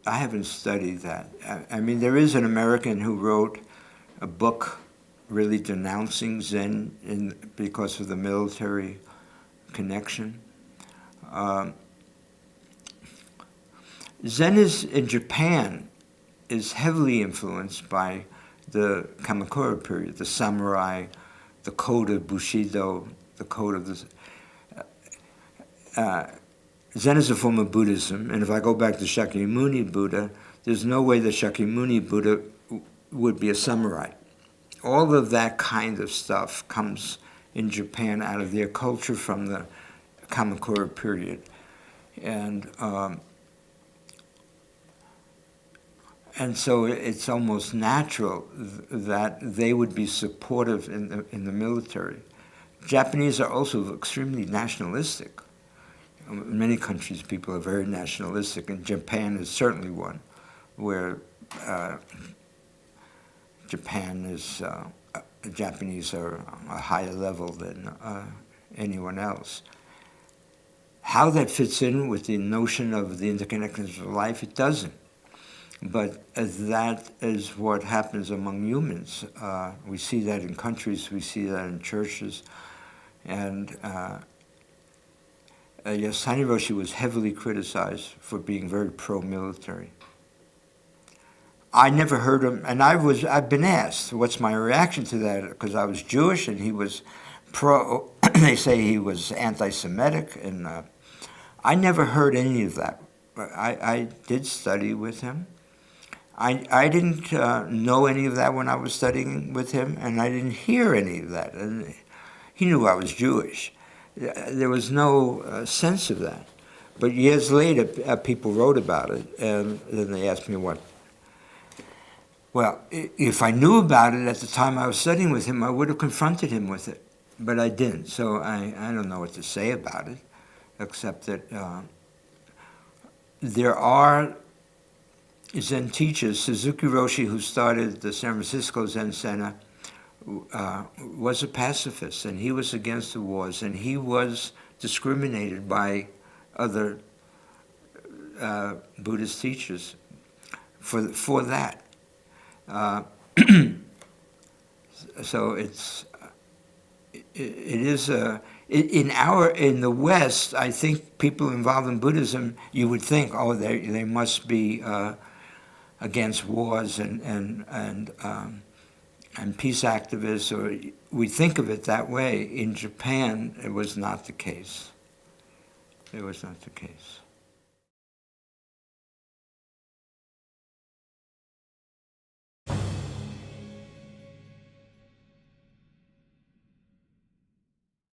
I haven't studied that. I mean, there is an American who wrote a book really denouncing Zen because of the military connection. Zen in Japan is heavily influenced by the Kamakura period, the samurai, the code of Bushido, the code of the... Zen is a form of Buddhism, and if I go back to Shakyamuni Buddha, there's no way that Shakyamuni Buddha would be a samurai. All of that kind of stuff comes in Japan out of their culture from the Kamakura period. And so it's almost natural that they would be supportive in the military. Japanese are also extremely nationalistic. In many countries, people are very nationalistic, and Japan is certainly one, where Japanese are a higher level than anyone else. How that fits in with the notion of the interconnectedness of life, it doesn't. But that is what happens among humans. We see that in countries, we see that in churches. And Yasani Roshi was heavily criticized for being very pro-military. I never heard him, and I've been asked, what's my reaction to that? Because I was Jewish and he was pro, they say he was anti-Semitic, and I never heard any of that. I did study with him. I didn't know any of that when I was studying with him, and I didn't hear any of that. And he knew I was Jewish. There was no sense of that. But years later, people wrote about it, and then they asked me what. Well, if I knew about it at the time I was studying with him, I would have confronted him with it. But I didn't, so I don't know what to say about it, except that there are Zen teachers. Suzuki Roshi, who started the San Francisco Zen Center, was a pacifist, and he was against the wars, and he was discriminated by other Buddhist teachers for that. So in the West, I think people involved in Buddhism, you would think, oh, they must be against wars and peace activists, or we think of it that way. In Japan, it was not the case. It was not the case.